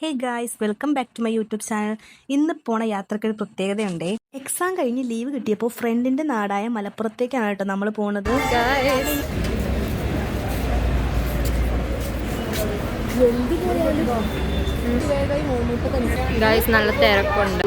Hey guys, welcome back to my YouTube channel. ഇന്ന് പോണ യാത്രയ്ക്ക് ഒരു പ്രത്യേകതയുണ്ട്. എക്സാം കഴിഞ്ഞ് ലീവ് കിട്ടിയപ്പോൾ ഫ്രണ്ടിന്റെ നാടായ മലപ്പുറത്തേക്കാണ് കേട്ടോ നമ്മൾ പോണത്. ഗായ്സ് നല്ല തിരക്കുണ്ട്.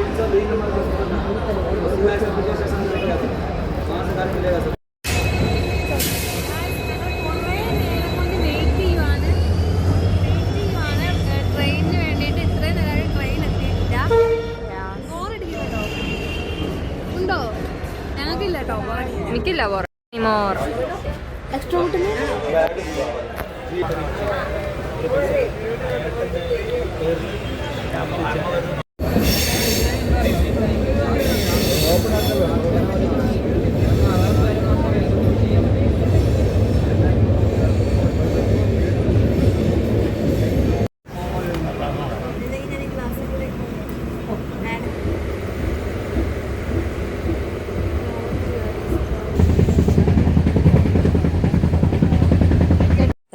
എനിക്കില്ല മോർ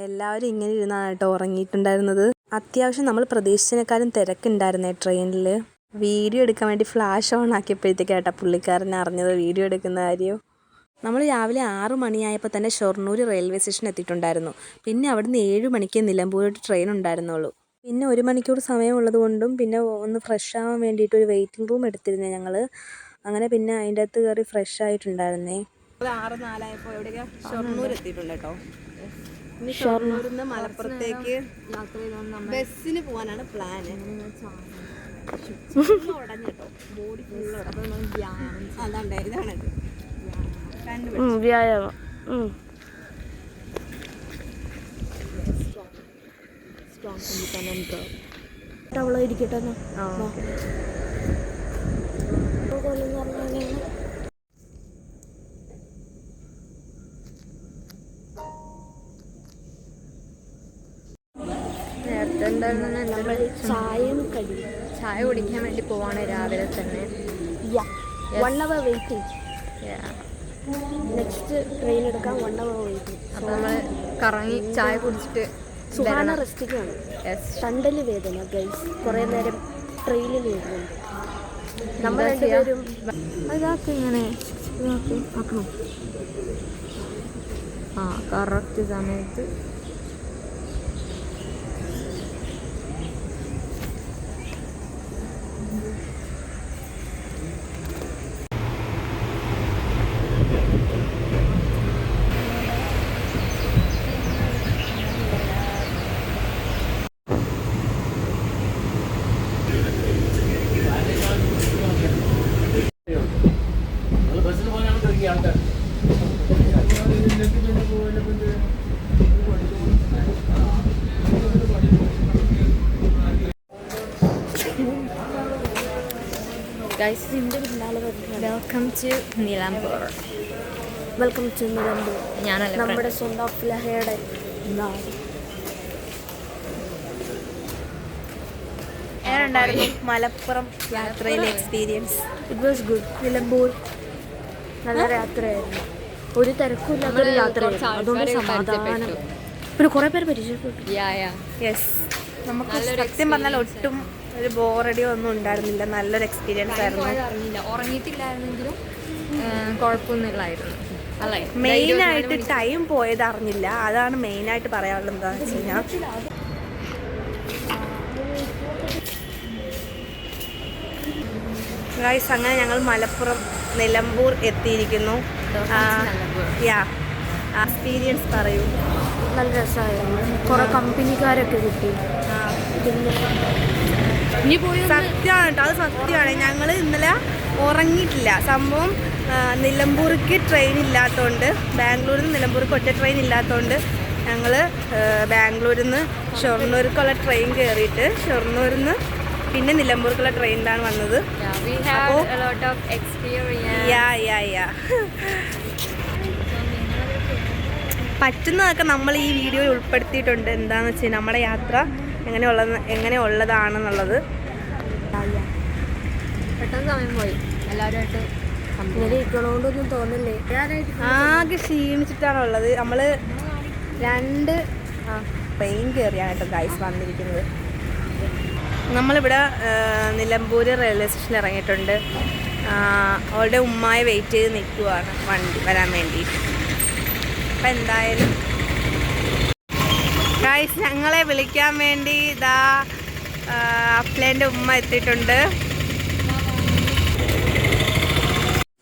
എല്ലാവരും ഇങ്ങനെ ഇരുന്നാണ് കേട്ടോ ഉറങ്ങിയിട്ടുണ്ടായിരുന്നത്. അത്യാവശ്യം നമ്മൾ പ്രതീക്ഷിച്ചതിനേക്കാളും തിരക്കുണ്ടായിരുന്നേ ട്രെയിനിൽ. വീഡിയോ എടുക്കാൻ വേണ്ടി ഫ്ലാഷ് ഓൺ ആക്കിയപ്പോഴത്തേക്കാട്ടോ പുള്ളിക്കാരൻ അറിഞ്ഞത് വീഡിയോ എടുക്കുന്ന കാര്യം. നമ്മൾ രാവിലെ 6 മണിയായപ്പോൾ തന്നെ ഷൊർണൂർ റെയിൽവേ സ്റ്റേഷൻ എത്തിയിട്ടുണ്ടായിരുന്നു. പിന്നെ അവിടുന്ന് 7 മണിക്ക് നിലമ്പൂരോട്ട് ട്രെയിൻ ഉണ്ടായിരുന്നുള്ളൂ. പിന്നെ 1 മണിക്കൂർ സമയമുള്ളത് കൊണ്ടും പിന്നെ ഒന്ന് ഫ്രഷ് ആവാൻ വേണ്ടിയിട്ട് ഒരു വെയിറ്റിംഗ് റൂം എടുത്തിരുന്നേ ഞങ്ങൾ. അങ്ങനെ പിന്നെ അതിൻ്റെ അകത്ത് കയറി ഫ്രഷ് ആയിട്ടുണ്ടായിരുന്നേ. 6:04 ആയപ്പോൾ എവിടെയൊക്കെ ഷൊർണൂർ എത്തിയിട്ടുണ്ട് കേട്ടോ. ഇനി ഷൊർണൂരിൽ നിന്ന് മലപ്പുറത്തേക്ക് ബസ്സിന് പോകാനാണ് പ്ലാന്. ഉടഞ്ഞിട്ടോ ബോഡി ഫുള്ള് അതാണ്ട് ഇതാണത് വ്യായാമം. ഇരിക്കട്ടെ. ചായ കുടിക്കാൻ വേണ്ടി പോവാണ് രാവിലെ തന്നെ. 1 hour വെയിറ്റിംഗ്. നെക്സ്റ്റ് ട്രെയിൻ എടുക്കാൻ 1 hour വെയിറ്റിംഗ്. അപ്പോൾ നമ്മൾ കറങ്ങി ചായ കുടിച്ചിട്ട് സുഖാന റെസ്റ്റിക്കാണ്. തണ്ടല് വേദന ഗൈസ്, കുറേ നേരം ട്രെയിനിൽ വരുന്നുണ്ട്. നമ്മൾ രണ്ടുപേരും അതൊക്കെ ഇങ്ങനെ ആക്കണം. കറക്റ്റ് സമയത്ത് Guys, welcome to Nilambur. Welcome to Nilambur. ഞാനല്ല, നമ്മുടെ സ്വന്തം ലഹയുടെ നാട്. എങ്ങനെയുണ്ടായിരുന്നു മലപ്പുറം യാത്രയിലെ experience? It was good. Nilambur നല്ല യാത്രയായിരുന്നു. ഒരു തിരക്കില്ലാത്തൊരു യാത്രയായിരുന്നു. അതുകൊണ്ട് സമാധാനം. പിന്നെ കുറേ പേര് പരിചയപ്പെട്ടു. യെസ്, നമുക്ക് സത്യം പറഞ്ഞാൽ ഒട്ടും ഒരു ബോറടിയോ ഒന്നും ഉണ്ടായിരുന്നില്ല. നല്ലൊരു എക്സ്പീരിയൻസ് ആയിരുന്നു. ഉറങ്ങിയിട്ടില്ലായിരുന്നെങ്കിലും കുഴപ്പമൊന്നുമില്ലായിരുന്നു. അല്ലേ, മെയിനായിട്ട് ടൈം പോയത് അറിഞ്ഞില്ല. അതാണ് മെയിനായിട്ട് പറയാനുള്ളത്. എന്താണെന്ന് വെച്ച് കഴിഞ്ഞാൽ ഗൈസ്, അങ്ങനെ ഞങ്ങൾ മലപ്പുറം നിലമ്പൂർ എത്തിയിരിക്കുന്നു. എക്സ്പീരിയൻസ് പറയൂ. നല്ല രസമായിരുന്നു. കുറേ കമ്പനിക്കാരൊക്കെ കിട്ടി. സത്യമാണ് കേട്ടോ, അത് സത്യമാണ്. ഞങ്ങൾ ഇന്നലെ ഉറങ്ങിയിട്ടില്ല. സംഭവം നിലമ്പൂർക്ക് ട്രെയിൻ ഇല്ലാത്തതുകൊണ്ട്, ബാംഗ്ലൂരിൽ നിന്ന് നിലമ്പൂർക്ക് ഒറ്റ ട്രെയിൻ ഇല്ലാത്തതുകൊണ്ട് ഞങ്ങൾ ബാംഗ്ലൂരിൽ നിന്ന് ഷൊർണൂർക്കുള്ള ട്രെയിൻ കയറിയിട്ട് ഷൊർണൂരിൽ നിന്ന് പിന്നെ നിലമ്പൂർക്കുള്ള ട്രെയിനിലാണ് വന്നത്. പറ്റുന്നതൊക്കെ നമ്മൾ ഈ വീഡിയോയിൽ ഉൾപ്പെടുത്തിയിട്ടുണ്ട്. എന്താണെന്ന് വെച്ചാൽ നമ്മുടെ യാത്ര എങ്ങനെയുള്ളതാണെന്നുള്ളത്. പെട്ടെന്ന് സമയം പോയി. എല്ലാവരുമായിട്ട് ഇരിക്കണോണ്ടൊന്നും തോന്നില്ലേ. ആകെ ക്ഷീണിച്ചിട്ടാണുള്ളത്. നമ്മൾ 2 ട്രെയിൻ കയറിയാണ് കേട്ടോ ഗൈസ് വന്നിരിക്കുന്നത്. നമ്മളിവിടെ നിലമ്പൂർ റെയിൽവേ സ്റ്റേഷനിൽ ഇറങ്ങിയിട്ടുണ്ട്. അവളുടെ ഉമ്മായെ വെയിറ്റ് ചെയ്ത് നിൽക്കുവാണ് വണ്ടി വരാൻ വേണ്ടിയിട്ട്. അപ്പം എന്തായാലും ഗൈസ് ഞങ്ങളെ വിളിക്കാൻ വേണ്ടി ഇതാ അഫ്ലേൻ്റെ ഉമ്മ എത്തിയിട്ടുണ്ട്.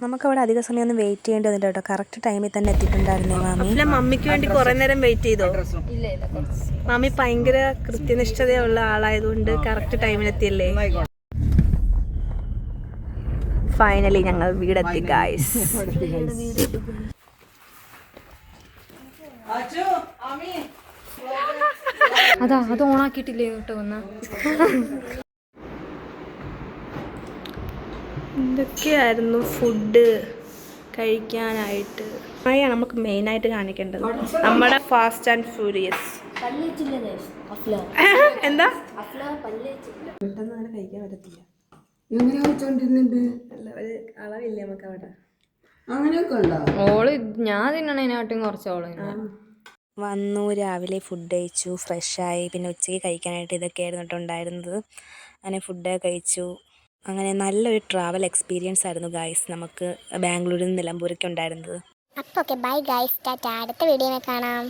നമുക്കവിടെ അധിക സമയം ഒന്നും വെയിറ്റ് ചെയ്യേണ്ടി വന്നില്ല കേട്ടോ. കറക്റ്റ് ടൈമിൽ തന്നെ എത്തിയിട്ടുണ്ടായിരുന്നേ മാമി. മമ്മിക്ക് വേണ്ടി കുറേ നേരം വെയിറ്റ് ചെയ്തോ? മാമി ഭയങ്കര കൃത്യനിഷ്ഠതയുള്ള ആളായതുകൊണ്ട് കറക്റ്റ് ടൈമിലെത്തിയല്ലേ. ഫൈനലി ഞങ്ങൾ വീടെത്തി ഗൈസ്. അത് ഓണാക്കിയിട്ടില്ലേ കേട്ടോ ഒന്ന്. ഇതൊക്കെയായിരുന്നു ഫുഡ് കഴിക്കാനായിട്ട്. ആണ് നമുക്ക് മെയിനായിട്ട് കാണിക്കേണ്ടത് നമ്മുടെ ഫാസ്റ്റ് ആൻഡ് ഫ്യൂരിയസ്. എന്താ പെട്ടെന്ന് അങ്ങനെ കഴിക്കാൻ പറ്റത്തില്ല. ഒരു അളവില്ലേ നമുക്ക് അവിടെ. അങ്ങനെയൊക്കെ ഉണ്ടോ? ഓള് ഞാൻ തിന്നണേനാട്ടും കുറച്ച് ഓള് വന്നു, രാവിലെ ഫുഡ് കഴിച്ചു, ഫ്രഷായി. പിന്നെ ഉച്ചയ്ക്ക് കഴിക്കാനായിട്ട് ഇതൊക്കെയായിരുന്നു കേട്ടോ ഉണ്ടായിരുന്നത്. അങ്ങനെ ഫുഡ് കഴിച്ചു. അങ്ങനെ നല്ലൊരു ട്രാവൽ എക്സ്പീരിയൻസ് ആയിരുന്നു ഗൈസ് നമുക്ക് ബാംഗ്ലൂരിൽ നിന്ന് നിലമ്പൂരൊക്കെ ഉണ്ടായിരുന്നത്. അപ്പോൾ ഓക്കെ ബൈ ഗൈസ്, ടാറ്റ. അടുത്ത വീഡിയോയിൽ കാണാം.